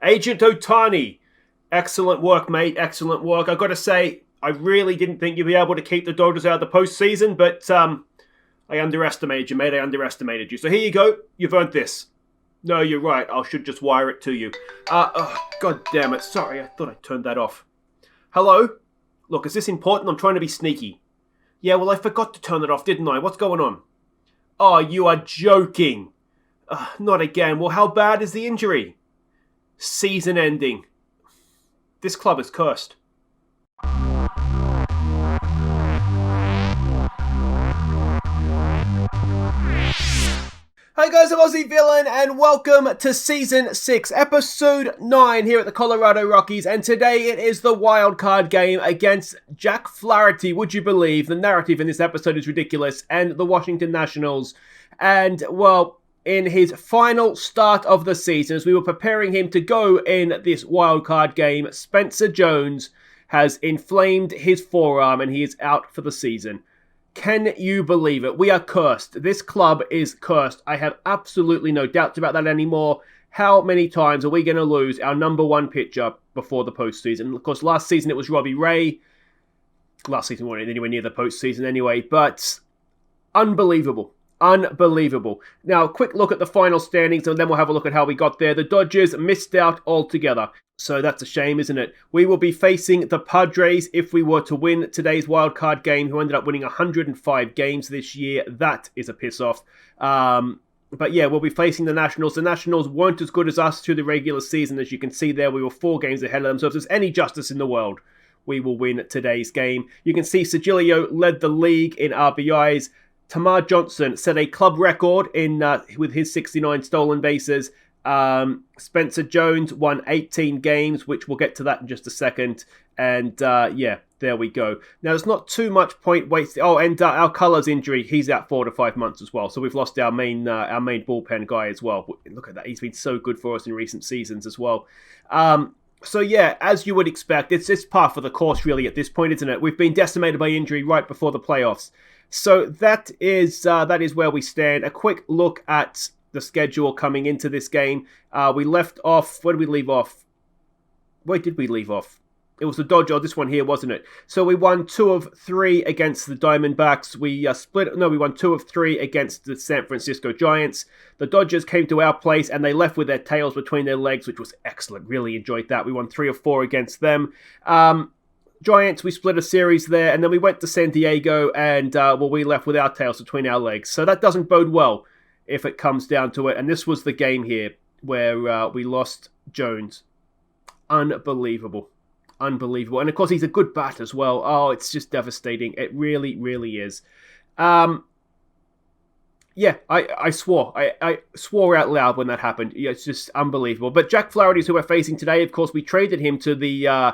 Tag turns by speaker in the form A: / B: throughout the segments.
A: Agent Otani. Excellent work, mate. Excellent work. I've got to say, I really didn't think you'd be able to keep the Dodgers out of the postseason, but I underestimated you, mate. I underestimated you. So here you go. You've earned this. No, you're right. I should just wire it to you. God damn it. Sorry, I thought I turned that off. Hello? Look, is this important? I'm trying to be sneaky. Yeah, well, I forgot to turn it off, didn't I? What's going on? Oh, you are joking. Not again. Well, how bad is the injury? Season ending. This club is cursed. Hi guys, I'm Aussie Villain and welcome to Season 6, Episode 9 here at the Colorado Rockies, and today it is the wildcard game against Jack Flaherty. Would you believe? The narrative in this episode is ridiculous, and the Washington Nationals. And, well, in his final start of the season, as we were preparing him to go in this wildcard game, Spencer Jones has inflamed his forearm and he is out for the season. Can you believe it? We are cursed. This club is cursed. I have absolutely no doubts about that anymore. How many times are we going to lose our number one pitcher before the postseason? Of course, last season it was Robbie Ray. Last season wasn't anywhere near the postseason anyway, but unbelievable. Unbelievable. Now, a quick look at the final standings, and then we'll have a look at how we got there. The Dodgers missed out altogether. So that's a shame, isn't it? We will be facing the Padres if we were to win today's wildcard game, who ended up winning 105 games this year. That is a piss-off. But yeah, we'll be facing the Nationals. The Nationals weren't as good as us through the regular season. As you can see there, we were 4 games ahead of them. So if there's any justice in the world, we will win today's game. You can see Sergilio led the league in RBIs. Tamar Johnson set a club record in with his 69 stolen bases. Spencer Jones won 18 games, which we'll get to that in just a second. And yeah, there we go. Now, there's not too much point wasted. Oh, and our Colors injury, he's out 4 to 5 months as well. So we've lost our main bullpen guy as well. Look at that. He's been so good for us in recent seasons as well. So yeah, as you would expect, it's par for the course really at this point, isn't it? We've been decimated by injury right before the playoffs. So that is where we stand. A quick look at the schedule coming into this game. We left off. Where did we leave off? Where did we leave off? It was the Dodgers. This one here, wasn't it? So we won 2 of 3 against the Diamondbacks. We won 2 of 3 against the San Francisco Giants. The Dodgers came to our place and they left with their tails between their legs, which was excellent. Really enjoyed that. We won 3 of 4 against them. Giants, we split a series there, and then we went to San Diego, and we left with our tails between our legs. So that doesn't bode well if it comes down to it. And this was the game here where we lost Jones. Unbelievable. Unbelievable. And of course, he's a good bat as well. Oh, it's just devastating. It really, really is. Yeah, I swore. I swore out loud when that happened. Yeah, it's just unbelievable. But Jack Flaherty is who we're facing today. Of course, we traded him to the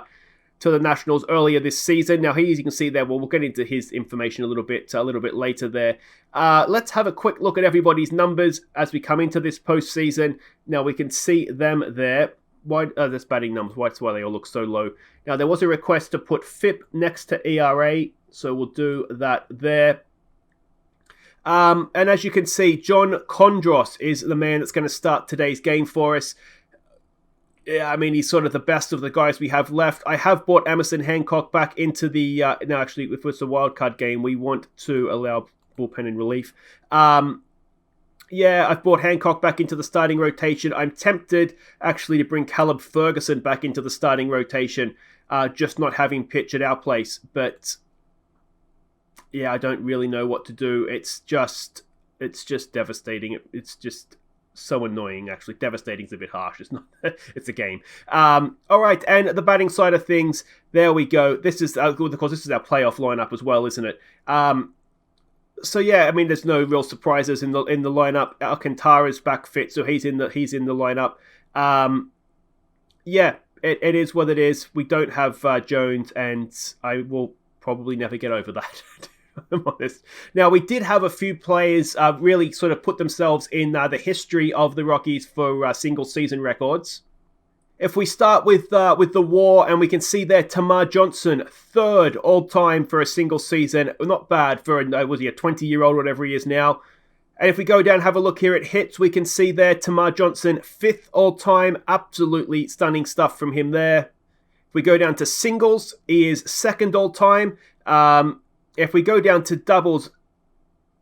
A: Nationals earlier this season. Now, as you can see there, we'll get into his information a little bit later there. Let's have a quick look at everybody's numbers as we come into this postseason. Now, we can see them there. Why? There's batting numbers. That's why they all look so low. Now, there was a request to put FIP next to ERA, so we'll do that there. And as you can see, John Kodros is the man that's going to start today's game for us. Yeah, I mean, he's sort of the best of the guys we have left. I have brought Emerson Hancock back into the... no, actually, if it's a wildcard game, we want to allow bullpen in relief. Yeah, I've brought Hancock back into the starting rotation. I'm tempted, actually, to bring Caleb Ferguson back into the starting rotation, just not having pitch at our place. But, yeah, I don't really know what to do. It's just devastating. It's just... so annoying, actually. Devastating is a bit harsh. It's not. It's a game. All right, and the batting side of things, there we go. This is, of course, this is our playoff lineup as well, isn't it? So yeah, I mean, there's no real surprises in the lineup. Alcantara's back fit, so he's in the lineup. Yeah, it is what it is. We don't have Jones, and I will probably never get over that. I'm honest. Now, we did have a few players really sort of put themselves in the history of the Rockies for single season records. If we start with the WAR, and we can see there Tamar Johnson, 3rd all time for a single season. Not bad for was he a 20-year-old, whatever he is now. And if we go down and have a look here at hits, we can see there Tamar Johnson, 5th all-time. Absolutely stunning stuff from him there. If we go down to singles, he is 2nd all-time. If we go down to doubles,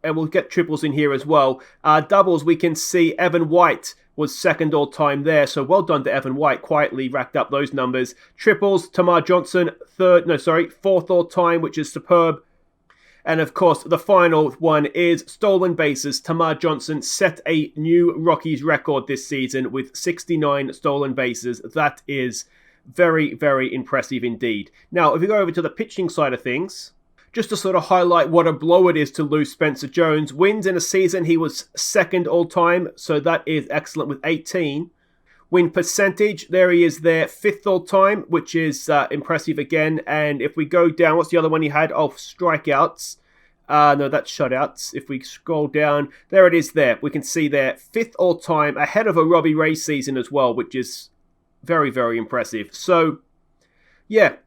A: and we'll get triples in here as well. Doubles, we can see Evan White was 2nd all-time there. So well done to Evan White, quietly racked up those numbers. Triples, Tamar Johnson, 4th all-time, which is superb. And of course, the final one is stolen bases. Tamar Johnson set a new Rockies record this season with 69 stolen bases. That is very, very impressive indeed. Now, if we go over to the pitching side of things, just to sort of highlight what a blow it is to lose Spencer Jones. Wins in a season, he was 2nd all-time, so that is excellent with 18. Win percentage, there he is there, 5th all-time, which is impressive again. And if we go down, what's the other one he had? Oh, strikeouts. No, that's shutouts. If we scroll down, there it is there. We can see there, 5th all-time, ahead of a Robbie Ray season as well, which is very, very impressive. So, yeah.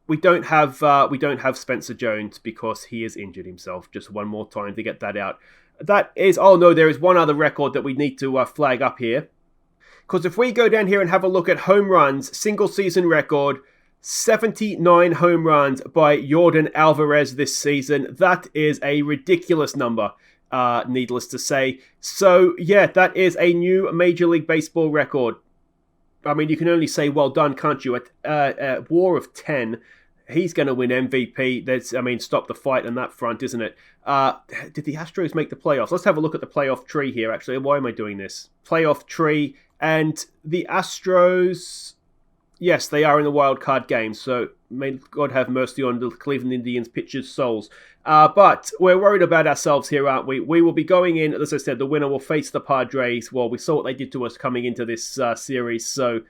A: We don't have Spencer Jones because he has injured himself. Just one more time to get that out. That is, oh no, there is one other record that we need to flag up here. Because if we go down here and have a look at home runs, single season record, 79 home runs by Yordan Alvarez this season. That is a ridiculous number, needless to say. So yeah, that is a new Major League Baseball record. I mean, you can only say well done, can't you? At War of 10, he's going to win MVP. Stop the fight on that front, isn't it? Did the Astros make the playoffs? Let's have a look at the playoff tree here, actually. Why am I doing this? Playoff tree. And the Astros, yes, they are in the wildcard game. So may God have mercy on the Cleveland Indians pitchers' souls. But we're worried about ourselves here, aren't we? We will be going in, as I said, the winner will face the Padres. Well, we saw what they did to us coming into this series. So,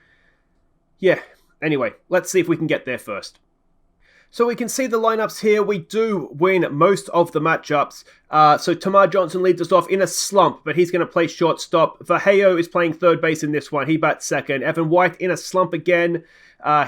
A: yeah. Anyway, let's see if we can get there first. So we can see the lineups here. We do win most of the matchups. So Tamar Johnson leads us off in a slump, but he's going to play shortstop. Vallejo is playing 3rd base in this one. He bats 2nd. Evan White in a slump again.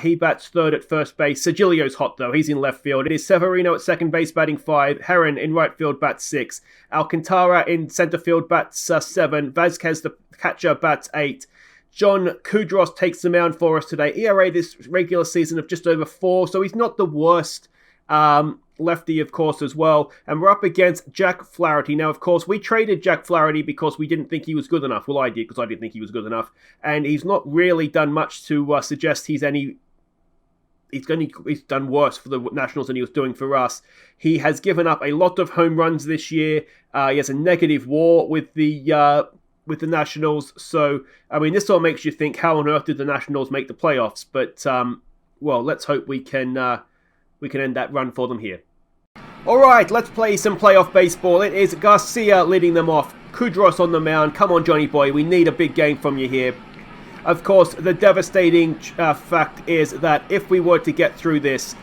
A: He bats 3rd at 1st base. Sergilio's hot, though. He's in left field. It is Severino at 2nd base, batting 5. Heron in right field, bats 6. Alcantara in center field, bats 7. Vazquez, the catcher, bats 8. John Kodros takes the mound for us today. ERA this regular season of just over 4, so he's not the worst. Lefty, of course, as well. And we're up against Jack Flaherty. Now, of course, we traded Jack Flaherty because we didn't think he was good enough. Well, I did, because I didn't think he was good enough. And he's not really done much to suggest he's any... He's done worse for the Nationals than he was doing for us. He has given up a lot of home runs this year. He has a negative WAR with the Nationals. So, I mean, this all makes you think, how on earth did the Nationals make the playoffs? But, well, let's hope we can end that run for them here. All right, let's play some playoff baseball. It is Garcia leading them off. Kodros on the mound. Come on, Johnny boy. We need a big game from you here. Of course, the devastating fact is that if we were to get through this,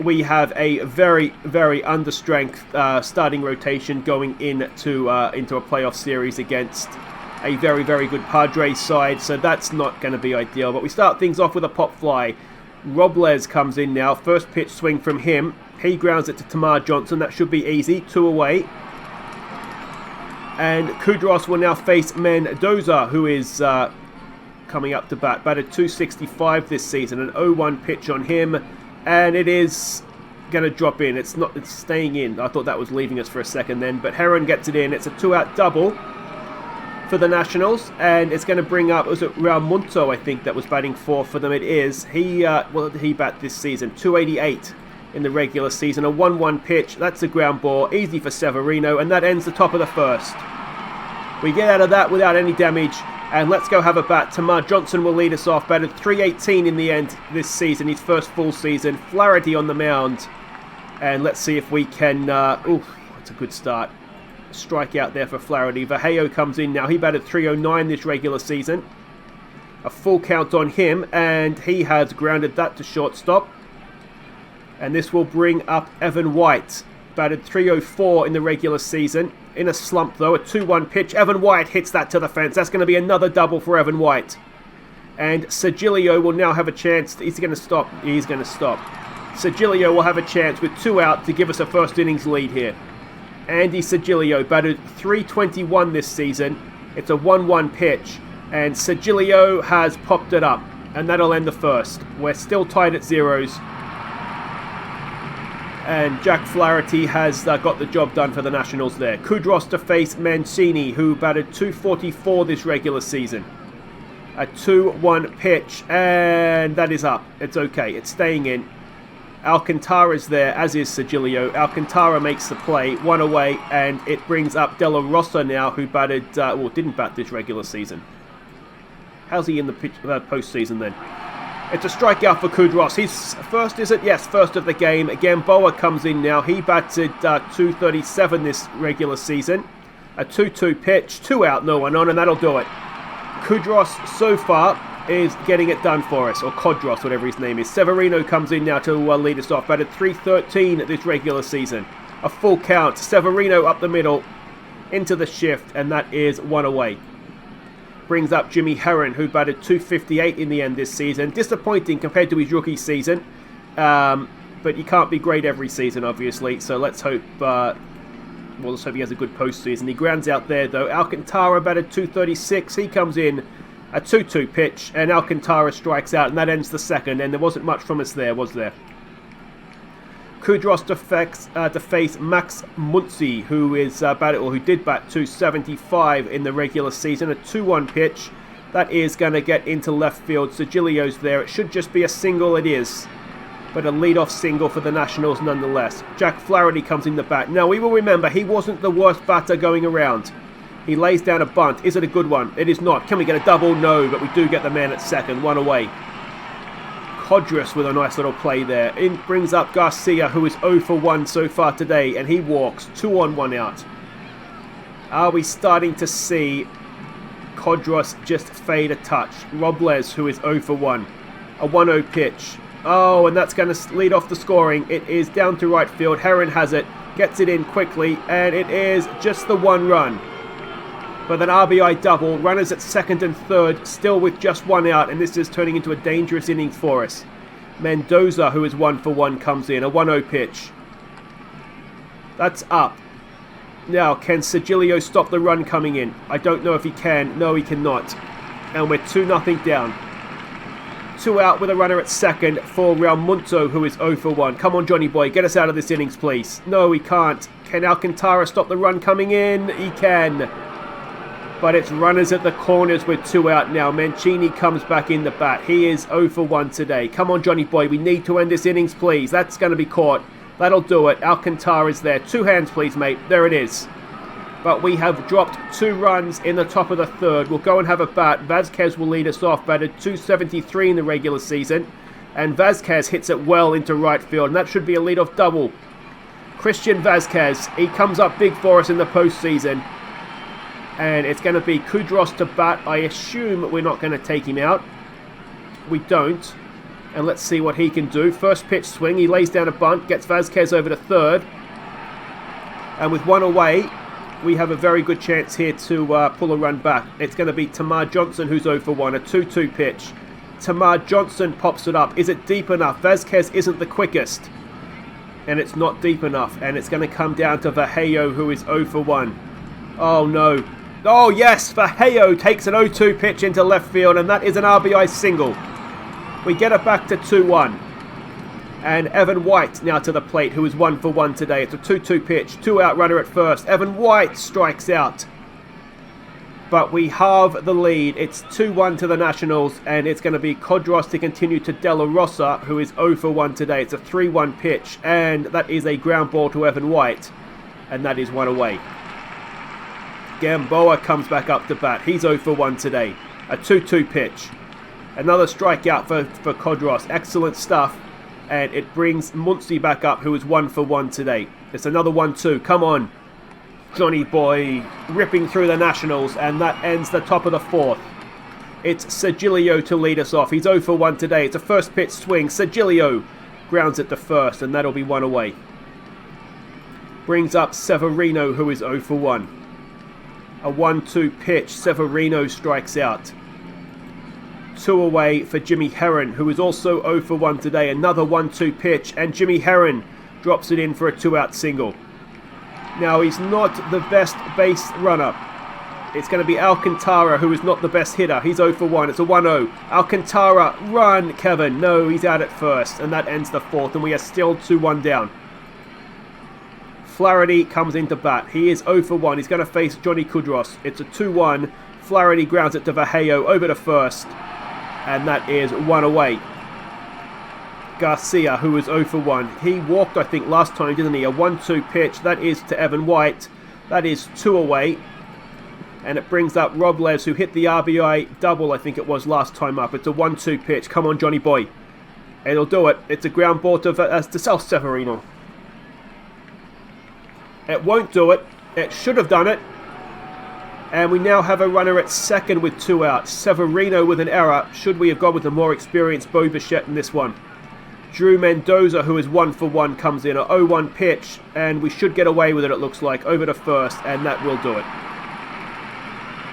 A: we have a very, very understrength starting rotation going into a playoff series against a very, very good Padres side. So that's not going to be ideal. But we start things off with a pop fly. Robles comes in now. First pitch swing from him. He grounds it to Tamar Johnson. That should be easy. 2 away. And Kodros will now face Mendoza, who is coming up to bat. Batted 265 this season. An 0-1 pitch on him. And it is going to drop in. It's staying in. I thought that was leaving us for a second then. But Heron gets it in. It's a 2-out double for the Nationals, and it's going to bring up, was it Realmonto, I think, that was batting 4 for them. It is. He bat this season? 288 in the regular season. A 1-1 pitch. That's a ground ball. Easy for Severino, and that ends the top of the first. We get out of that without any damage, and let's go have a bat. Tamar Johnson will lead us off. Batted 318 in the end this season, his first full season. Flaherty on the mound, and let's see if we can... that's a good start. Strikeout there for Flaherty. Vallejo comes in now. He batted 309 this regular season. A full count on him, and he has grounded that to shortstop. And this will bring up Evan White. Batted 304 in the regular season. In a slump, though. A 2-1 pitch. Evan White hits that to the fence. That's going to be another double for Evan White. And Sergilio will now have a chance. He's going to stop. He's going to stop. Sergilio will have a chance with 2 out to give us a first innings lead here. Andy Sigilio batted .321 this season. It's a 1-1 pitch, and Sigilio has popped it up, and that'll end the first. We're still tied at zeros, and Jack Flaherty has got the job done for the Nationals there. Kodros to face Mancini, who batted .244 this regular season. A 2-1 pitch, and that is up. It's okay. It's staying in. Alcantara's there, as is Sigilio. Alcantara makes the play, 1 away, and it brings up De La Rosa now, who batted, didn't bat this regular season. How's he in the postseason then? It's a strikeout for Kodros. He's first, is it? Yes, first of the game. Gamboa comes in now. He batted .237 this regular season. A 2-2 pitch, 2 out, no one on, and that'll do it. Kodros so far is getting it done for us, or Kodros, whatever his name is. Severino comes in now to lead us off. Batted .313 this regular season. A full count. Severino up the middle into the shift, and that is 1 away. Brings up Jimmy Herron, who batted .258 in the end this season. Disappointing compared to his rookie season, but you can't be great every season, obviously. So let's hope. Let's hope he has a good postseason. He grounds out there though. Alcantara batted .236. He comes in. A 2-2 pitch, and Alcantara strikes out, and that ends the second, and there wasn't much from us there, was there? Kodros to face Max Muncy, who did bat .275 in the regular season. A 2-1 pitch. That is going to get into left field. Sigilio's there. It should just be a single, it is. But a leadoff single for the Nationals nonetheless. Jack Flaherty comes in the bat. Now, we will remember, he wasn't the worst batter going around. He lays down a bunt. Is it a good one? It is not. Can we get a double? No, but we do get the man at second. 1 away. Kodros with a nice little play there. In brings up Garcia, who is 0 for 1 so far today, and he walks. 2 on, 1 out. Are we starting to see Kodros just fade a touch? Robles, who is 0 for 1. A 1-0 pitch. Oh, and that's going to lead off the scoring. It is down to right field. Herron has it. Gets it in quickly, and it is just the 1 run. But an RBI double, runners at second and third, still with just 1 out, and this is turning into a dangerous inning for us. Mendoza, who is 1 for 1, comes in, a 1-0 pitch. That's up. Now, can Sigilio stop the run coming in? I don't know if he can. No, he cannot. And we're 2-0 down. 2 out with a runner at second for Realmuto, who is 0 for 1. Come on, Johnny boy, get us out of this innings, please. No, he can't. Can Alcantara stop the run coming in? He can. But it's runners at the corners with 2 out now. Mancini comes back in the bat. He is 0 for 1 today. Come on, Johnny boy. We need to end this innings, please. That's going to be caught. That'll do it. Alcantara is there. 2 hands, please, mate. There it is. But we have dropped 2 runs in the top of the third. We'll go and have a bat. Vazquez will lead us off. Batted .273 in the regular season. And Vazquez hits it well into right field. And that should be a leadoff double. Christian Vazquez. He comes up big for us in the postseason. And it's going to be Kodros to bat. I assume we're not going to take him out. We don't. And let's see what he can do. First pitch swing. He lays down a bunt. Gets Vazquez over to third. And with 1 away, we have a very good chance here to pull a run back. It's going to be Tamar Johnson who's 0 for 1. A 2-2 pitch. Tamar Johnson pops it up. Is it deep enough? Vazquez isn't the quickest. And it's not deep enough. And it's going to come down to Vallejo, who is 0 for 1. Oh, no. Oh, yes, Vallejo takes an 0-2 pitch into left field, and that is an RBI single. We get it back to 2-1. And Evan White now to the plate, who is 1 for 1 today. It's a 2-2 pitch, 2 out runner at first. Evan White strikes out. But we halve the lead. It's 2-1 to the Nationals, and it's going to be Kodros to continue to De La Rosa, who is 0 for 1 today. It's a 3-1 pitch, and that is a ground ball to Evan White, and that is 1 away. Gamboa comes back up to bat. He's 0 for 1 today. A 2-2 pitch. Another strikeout for Kodros. Excellent stuff. And it brings Muncy back up, who is 1 for 1 today. It's another 1-2. Come on, Johnny boy. Ripping through the Nationals. And that ends the top of the fourth. It's Sigilio to lead us off. He's 0 for 1 today. It's a first pitch swing. Sigilio grounds it to first, and that'll be 1 away. Brings up Severino, who is 0 for 1. A 1-2 pitch. Severino strikes out. 2 away for Jimmy Herron, who is also 0 for 1 today. Another 1-2 pitch, and Jimmy Herron drops it in for a 2-out single. Now, he's not the best base runner. It's going to be Alcantara, who is not the best hitter. He's 0 for 1. It's a 1-0. Alcantara, run, Kevin. No, he's out at first, and that ends the fourth, and we are still 2-1 down. Flaherty comes into bat. He is 0 for 1. He's going to face Johnny Kodros. It's a 2-1. Flaherty grounds it to Vallejo over to first, and that is 1 away. Garcia, who is 0 for 1. He walked, I think, last time, didn't he? A 1-2 pitch. That is to Evan White. That is 2 away. And it brings up Robles, who hit the RBI double, I think it was, last time up. It's a 1-2 pitch. Come on, Johnny boy. It'll do it. It's a ground ball to Sal Severino. It won't do it. It should have done it. And we now have a runner at second with 2 outs. Severino with an error. Should we have gone with a more experienced Bo Bichette in this one? Drew Mendoza, who is 1 for 1, comes in. A 0-1 pitch. And we should get away with it, it looks like. Over to first. And that will do it.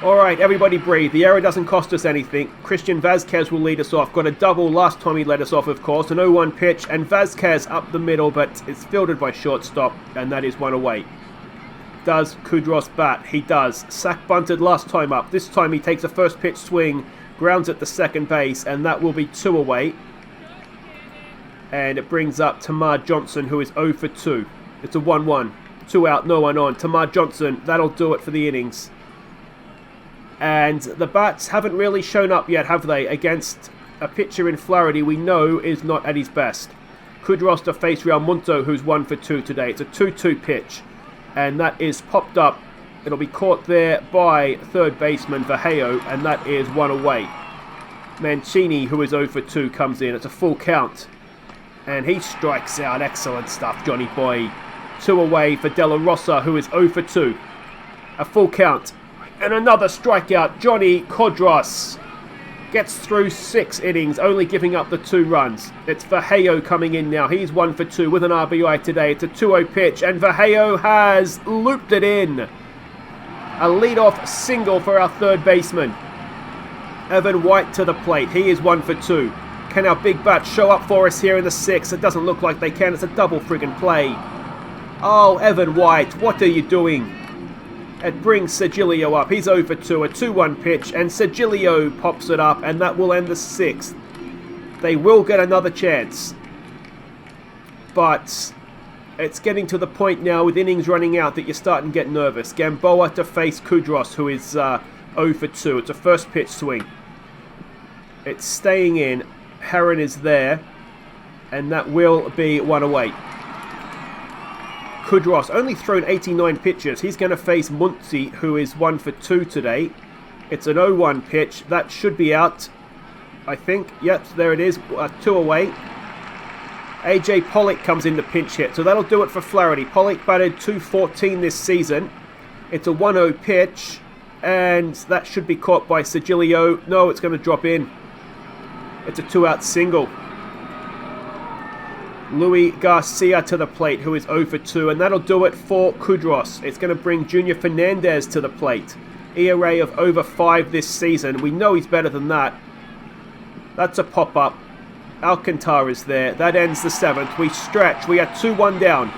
A: Alright, everybody breathe. The error doesn't cost us anything. Christian Vazquez will lead us off. Got a double last time he led us off, of course. An 0-1 pitch, and Vazquez up the middle, but it's fielded by shortstop, and that is 1 away. Does Kodros bat? He does. Sack bunted last time up. This time he takes a first pitch swing, grounds at the second base, and that will be 2 away. And it brings up Tamar Johnson, who is 0 for 2. It's a 1-1. 2 out, no one on. Tamar Johnson, that'll do it for the innings. And the bats haven't really shown up yet, have they? Against a pitcher in Flaherty we know is not at his best. Kodros to face Real Munto, who's 1 for 2 today. It's a 2-2 pitch. And that is popped up. It'll be caught there by third baseman Vallejo, and that is 1 away. Mancini, who is 0 for 2, comes in. It's a full count. And he strikes out. Excellent stuff, Johnny boy. 2 away for De La Rosa, who is 0 for 2. A full count. And another strikeout. Johnny Kodros gets through 6 innings, only giving up the 2 runs. It's Vallejo coming in now. He's 1 for 2 with an RBI today. It's a 2-0 pitch, and Vallejo has looped it in. A leadoff single for our third baseman. Evan White to the plate. He is 1 for 2. Can our big bats show up for us here in the 6th? It doesn't look like they can. It's a double friggin' play. Oh, Evan White, what are you doing? It brings Sergilio up. He's 0 for 2. A 2-1 pitch, and Sergilio pops it up, and that will end the 6th. They will get another chance. But it's getting to the point now with innings running out that you're starting to get nervous. Gamboa to face Kodros, who is 0 for 2. It's a first pitch swing. It's staying in. Heron is there, and that will be 1 away. Kodros only thrown 89 pitches. He's going to face Muncy, who is 1 for 2 today. It's an 0-1 pitch. That should be out, I think. Yep, there it is. 2 away. AJ Pollock comes in to pinch hit, so that'll do it for Flaherty. Pollock batted .214 this season. It's a 1-0 pitch, and that should be caught by Sergilio. No, it's going to drop in. It's a 2-out single. Louis Garcia to the plate, who is 0 for 2, and that'll do it for Kodros. It's going to bring Junior Fernandez to the plate. ERA of over 5 this season. We know he's better than that. That's a pop-up. Alcantara's there. That ends the 7th. We stretch. We are 2-1 down.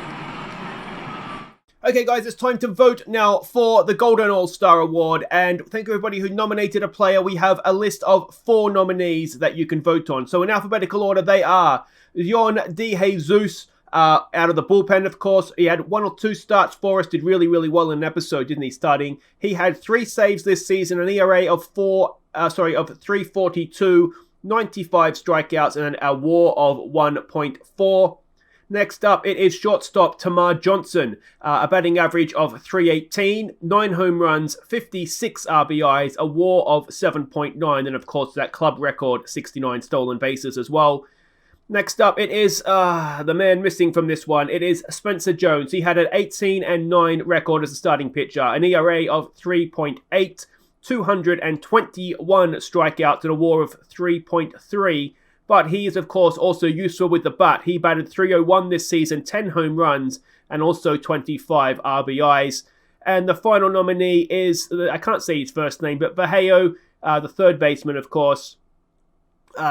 A: Okay, guys, it's time to vote now for the Golden All-Star Award. And thank you, everybody who nominated a player. We have a list of 4 nominees that you can vote on. So in alphabetical order, they are Yon De Jesus, out of the bullpen, of course. He had 1 or 2 starts for us. Did really, really well in an episode, didn't he, starting? He had 3 saves this season, an ERA of 3.42, 95 strikeouts, and a WAR of 1.4. Next up, it is shortstop Tamar Johnson, a batting average of .318, 9 home runs, 56 RBIs, a WAR of 7.9, and of course that club record, 69 stolen bases as well. Next up, it is the man missing from this one. It is Spencer Jones. He had an 18-9 record as a starting pitcher, an ERA of 3.8, 221 strikeouts, and a WAR of 3.3. But he is, of course, also useful with the bat. He batted .301 this season, 10 home runs, and also 25 RBIs. And the final nominee is, I can't say his first name, but Vallejo, the third baseman, of course.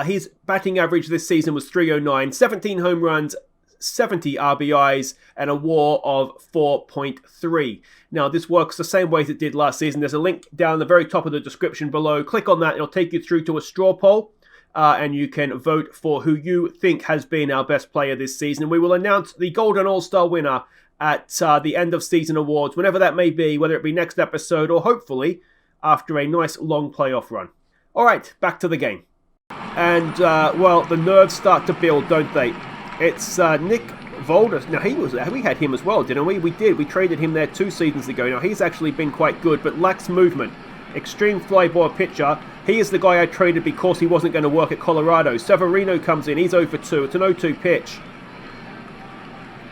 A: His batting average this season was .309, 17 home runs, 70 RBIs and a WAR of 4.3. Now, this works the same way as it did last season. There's a link down the very top of the description below. Click on that. It'll take you through to a straw poll. And you can vote for who you think has been our best player this season. We will announce the Golden All-Star winner at the end of season awards, whenever that may be, whether it be next episode or hopefully after a nice long playoff run. All right, back to the game. And, well, the nerves start to build, don't they? It's Nick Volders. Now, we had him as well, didn't we? We did. We traded him there 2 seasons ago. Now, he's actually been quite good, but lacks movement. Extreme fly ball pitcher. He is the guy I traded because he wasn't going to work at Colorado. Severino comes in. He's 0 for 2. It's an 0-2 pitch.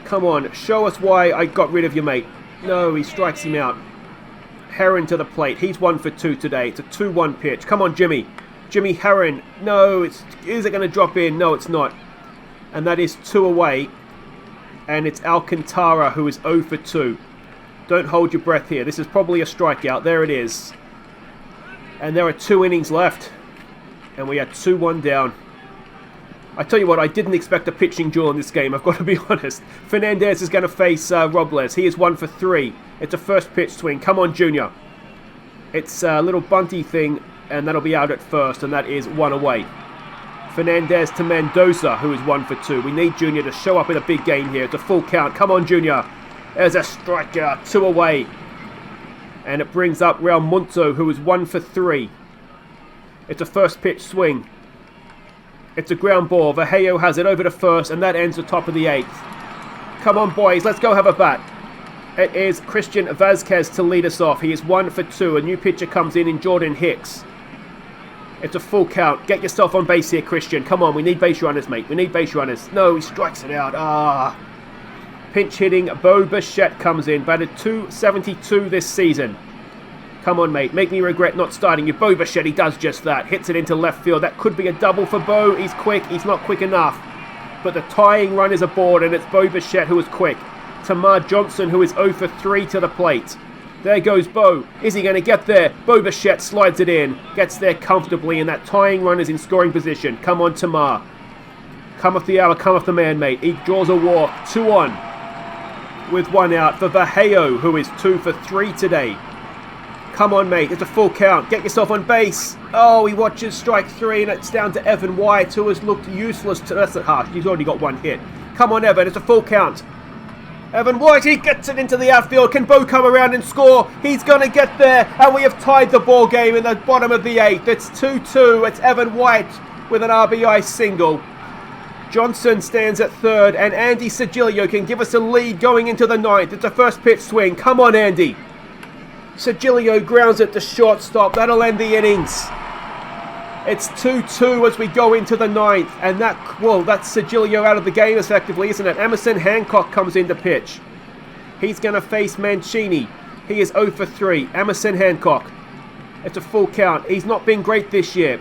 A: Come on, show us why I got rid of you, mate. No, he strikes him out. Herron to the plate. He's 1 for 2 today. It's a 2-1 pitch. Come on, Jimmy. Jimmy Herron. No, is it going to drop in? No, it's not. And that is 2 away. And it's Alcantara who is 0 for 2. Don't hold your breath here. This is probably a strikeout. There it is. And there are 2 innings left. And we are 2-1 down. I tell you what, I didn't expect a pitching duel in this game, I've got to be honest. Fernandez is going to face Robles. He is 1 for 3. It's a first pitch swing. Come on, Junior. It's a little bunty thing, and that'll be out at first, and that is 1 away. Fernandez to Mendoza, who is 1 for 2. We need Junior to show up in a big game here. It's a full count. Come on, Junior. There's a strikeout. 2 away. And it brings up Real Munto, who is 1 for 3. It's a first pitch swing. It's a ground ball. Vallejo has it over to first, and that ends the top of the 8th. Come on, boys. Let's go have a bat. It is Christian Vazquez to lead us off. He is 1 for 2. A new pitcher comes in Jordan Hicks. It's a full count. Get yourself on base here, Christian. Come on, we need base runners, mate. We need base runners. No, he strikes it out. Pinch hitting. Bo Bichette comes in. Batted .272 this season. Come on, mate. Make me regret not starting you. Bo Bichette, he does just that. Hits it into left field. That could be a double for Bo. He's quick. He's not quick enough. But the tying run is aboard, and it's Bo Bichette who is quick. Tamar Johnson, who is 0 for 3 to the plate. There goes Bo. Is he going to get there? Bo Bichette slides it in. Gets there comfortably, and that tying run is in scoring position. Come on, Tamar. Come off the hour. Come off the man, mate. He draws a walk. 2-on. With 1 out for Vallejo, who is 2 for 3 today. Come on, mate. It's a full count. Get yourself on base. Oh, he watches strike 3, and it's down to Evan White, who has looked useless. That's harsh. He's already got 1 hit. Come on, Evan. It's a full count. Evan White, he gets it into the outfield. Can Bo come around and score? He's going to get there, and we have tied the ball game in the bottom of the 8th. It's 2-2. It's Evan White with an RBI single. Johnson stands at third, and Andy Sigilio can give us a lead going into the 9th. It's a first pitch swing. Come on, Andy. Sigilio grounds it to shortstop. That'll end the innings. It's 2-2 as we go into the 9th. And that's Sigilio out of the game effectively, isn't it? Emerson Hancock comes in to pitch. He's going to face Mancini. He is 0 for 3. Emerson Hancock. It's a full count. He's not been great this year.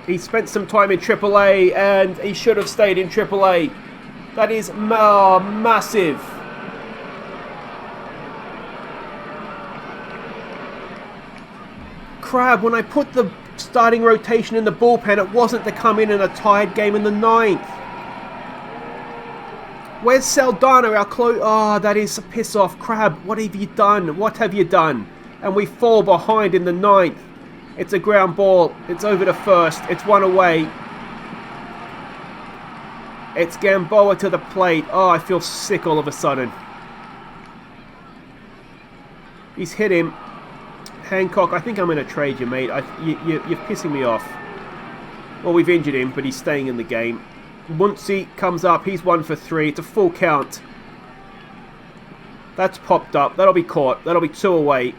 A: He spent some time in AAA, and he should have stayed in AAA. That is massive. Crab, when I put the starting rotation in the bullpen, it wasn't to come in a tied game in the 9th. Where's Saldana, our close? Oh, that is a piss off. Crab, what have you done? What have you done? And we fall behind in the 9th. It's a ground ball. It's over to first. It's 1 away. It's Gamboa to the plate. Oh, I feel sick all of a sudden. He's hit him. Hancock, I think I'm going to trade you, mate. You're pissing me off. Well, we've injured him, but he's staying in the game. Muncy comes up. He's 1 for 3. It's a full count. That's popped up. That'll be caught. That'll be 2 away.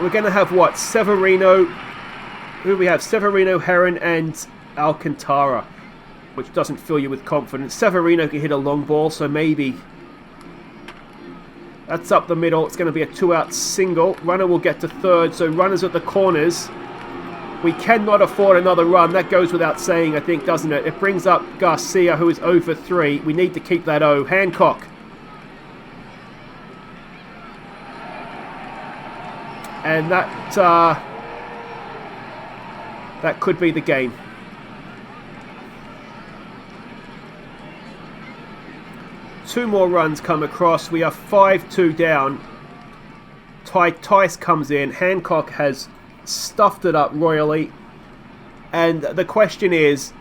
A: We're going to have what? Severino. Who do we have? Severino, Herron, and Alcantara, which doesn't fill you with confidence. Severino can hit a long ball, so maybe. That's up the middle. It's going to be a 2-out single. Runner will get to third, so runners at the corners. We cannot afford another run. That goes without saying, I think, doesn't it? It brings up Garcia, who is 0 for 3. We need to keep that O. Hancock. And that could be the game. 2 more runs come across. We are 5-2 down. Tice comes in. Hancock has stuffed it up royally. And the question is,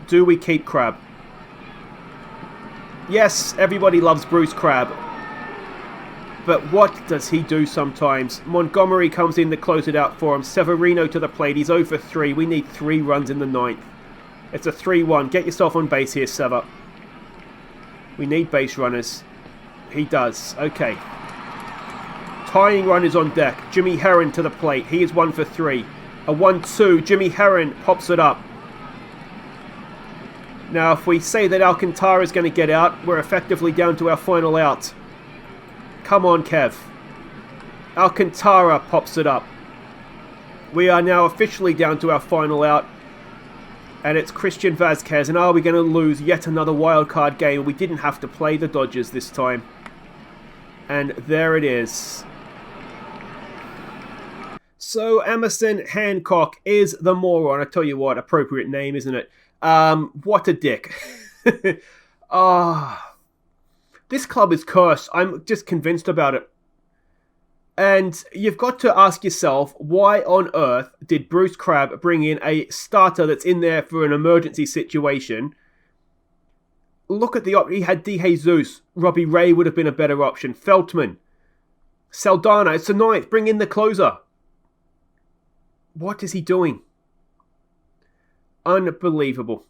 A: do we keep Crab? Yes, everybody loves Bruce Crab. But what does he do sometimes? Montgomery comes in to close it out for him. Severino to the plate. He's 0 for 3. We need 3 runs in the 9th. It's a 3-1. Get yourself on base here, Sever. We need base runners. He does. Okay. Tying run is on deck. Jimmy Herron to the plate. He is 1 for 3. A 1-2. Jimmy Herron pops it up. Now, if we say that Alcantara is going to get out, we're effectively down to our final out. Come on, Kev. Alcantara pops it up. We are now officially down to our final out. And it's Christian Vazquez. And are we going to lose yet another wildcard game? We didn't have to play the Dodgers this time. And there it is. So Emerson Hancock is the moron. I tell you what, appropriate name, isn't it? What a dick. This club is cursed. I'm just convinced about it. And you've got to ask yourself, why on earth did Bruce Crab bring in a starter that's in there for an emergency situation? Look at he had De Jesus. Robbie Ray would have been a better option. Feltman. Saldana. It's the 9th. Bring in the closer. What is he doing? Unbelievable.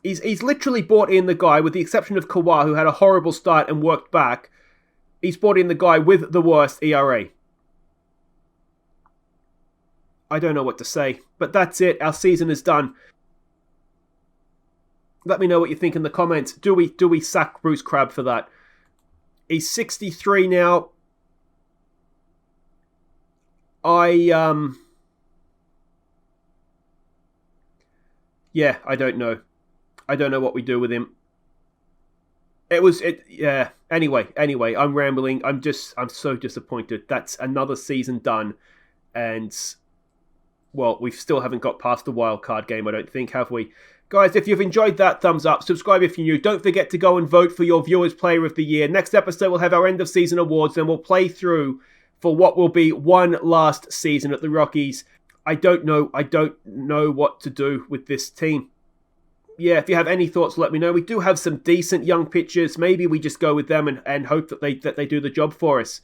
A: He's literally brought in the guy, with the exception of Kawhi, who had a horrible start and worked back. He's brought in the guy with the worst ERA. I don't know what to say, but that's it. Our season is done. Let me know what you think in the comments. Do we sack Bruce Crab for that? He's 63 now. Yeah, I don't know. I don't know what we do with him. Yeah. Anyway, I'm rambling. I'm so disappointed. That's another season done. And, well, we still haven't got past the wildcard game, I don't think, have we? Guys, if you've enjoyed that, thumbs up. Subscribe if you're new. Don't forget to go and vote for your Viewers Player of the Year. Next episode, we'll have our end of season awards, and we'll play through for what will be one last season at the Rockies. I don't know what to do with this team. Yeah, if you have any thoughts, let me know. We do have some decent young pitchers. Maybe we just go with them and hope that they do the job for us.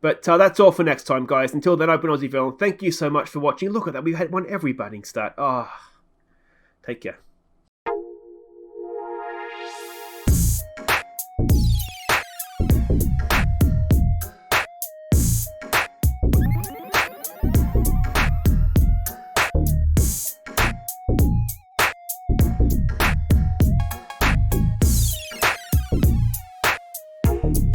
A: But that's all for next time, guys. Until then, I've been Aussie Villain. Thank you so much for watching. Look at that. We've won every batting stat. Take care.